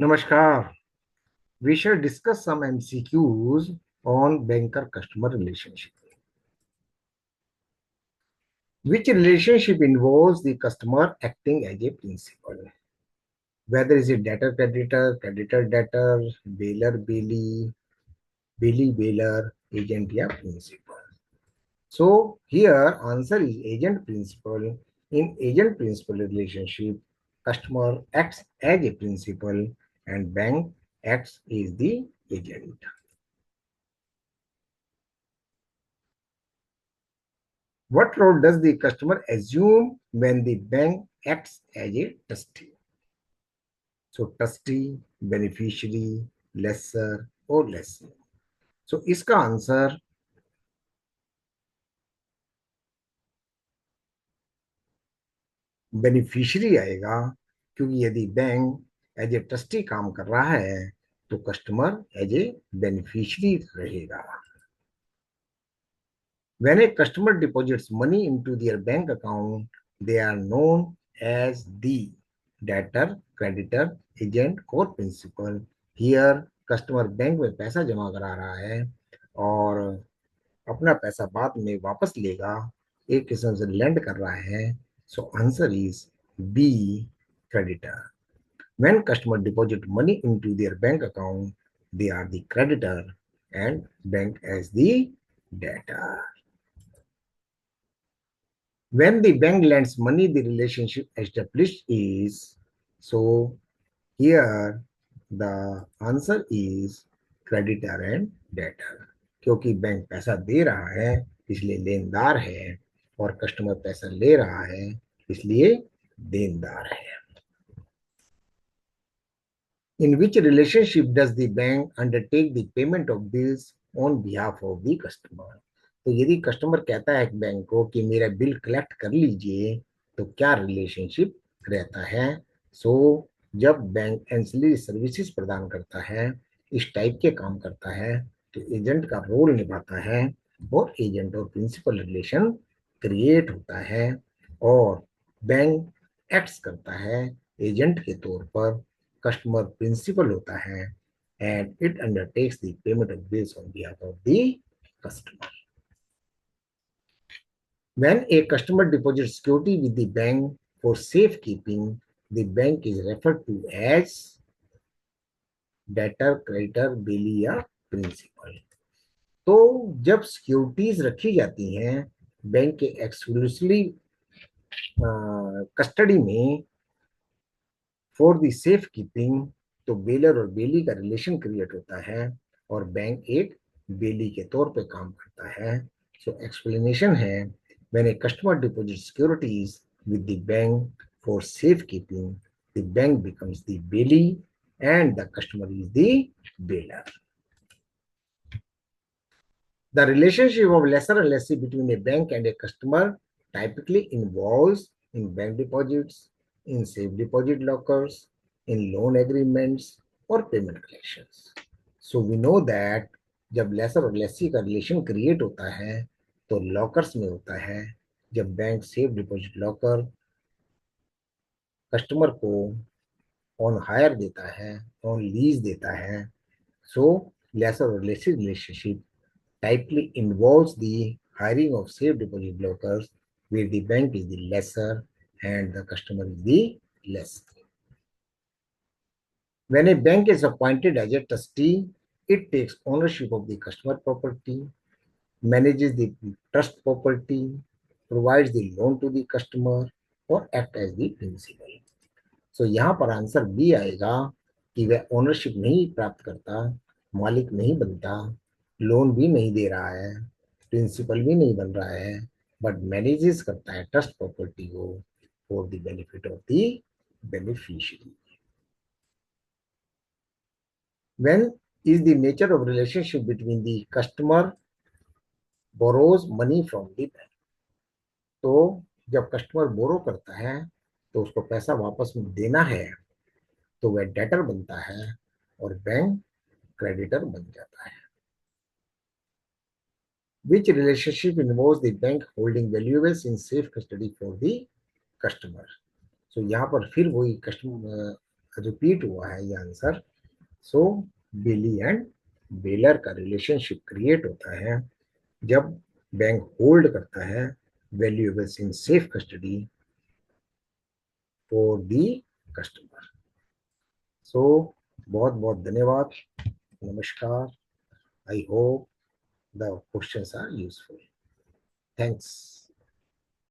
Namaskar. We shall discuss some MCQs on banker-customer relationship. Which relationship involves the customer acting as a principal? Whether is it debtor-creditor, creditor-debtor, bailor-bailee, bailee-bailor, agent या principal. So here answer is agent-principal. In agent-principal relationship, customer acts as a principal and bank acts as the agent. What role does the customer assume when the bank acts as a trustee? So trustee, beneficiary, lessor और lessee. So इसका answer beneficiary आएगा, क्योंकि यदि bank as a trustee काम कर रहा है तो कस्टमर एज ए बेनिफिशियरी रहेगा. When a customer deposits money into their bank account, they are known as the debtor, creditor, agent और principal. Here, customer बैंक में पैसा जमा करा रहा है और अपना पैसा बाद में वापस लेगा, एक किस्म से lend कर रहा है. So answer is B, creditor. When customer deposit money into their bank account, they are the creditor and bank as the debtor. When the bank lends money, the relationship established is, so here the answer is creditor and debtor. क्योंकि bank पैसा दे रहा है इसलिए लेनदार है और customer पैसा ले रहा है इसलिए देनदार है. In which relationship does the bank undertake the payment of bills on behalf of the customer? तो यदि कस्टमर कहता है बैंक को कि मेरा बिल कलेक्ट कर लीजिए तो क्या रिलेशनशिप रहता है? सो जब बैंक एंसिलरी सर्विसेज प्रदान करता है, इस टाइप के काम करता है, तो एजेंट का रोल निभाता है और एजेंट और प्रिंसिपल रिलेशन क्रिएट होता है और बैंक एक्ट्स करता है एजेंट के तौर पर, कस्टमर प्रिंसिपल होता है and it undertakes the payment of bills on behalf of the customer. When a customer deposits security with the bank for safekeeping, the bank is referred to as debtor, creditor, bailey या principal. तो जब securities रखी जाती हैं bank के exclusively custody में for the safe keeping, तो baler और बेली का रिलेशन क्रिएट होता है और बैंक एक बेली के तौर पे काम करता है. सो एक्सप्लेनेशन है, when a customer deposit securities with the bank for safe keeping, the bank becomes the belly and the customer is the baler. The relationship of lessor and lessee between a bank and a customer typically involves in bank deposits, in safe deposit lockers, in loan agreements or payment collections. So we know that जब laser और लेसी का relation create होता है तो lockers में होता है, जब bank safe deposit locker customer को ऑन हायर देता है, ऑन लीज देता है. सो लेसर और lessee relationship typically involves the hiring of safe deposit blockers where the bank is the lessor and the customer is the lessee. When a bank is appointed as a trustee, it takes ownership of the customer property, manages the trust property, provides the loan to the customer और act as the principal. So यहाँ पर answer B आएगा कि वह ownership नहीं प्राप्त करता, मालिक नहीं बनता, लोन भी नहीं दे रहा है, प्रिंसिपल भी नहीं बन रहा है, बट मैनेजेस करता है ट्रस्ट प्रॉपर्टी को for the benefit of the beneficiary. When is the nature of relationship between the customer borrows money from the bank? तो जब कस्टमर बोरो करता है तो उसको पैसा वापस में देना है तो वह डेटर बनता है और बैंक क्रेडिटर बन जाता है. Which relationship involves the bank holding valuables in safe custody for the customer? So यहाँ पर फिर वही कस्टमर रिपीट हुआ है ये answer. So bailee and bailor का रिलेशनशिप क्रिएट होता है जब बैंक होल्ड करता है valuables in safe custody for the customer. So बहुत बहुत धन्यवाद। नमस्कार। I hope the questions are useful. Thanks.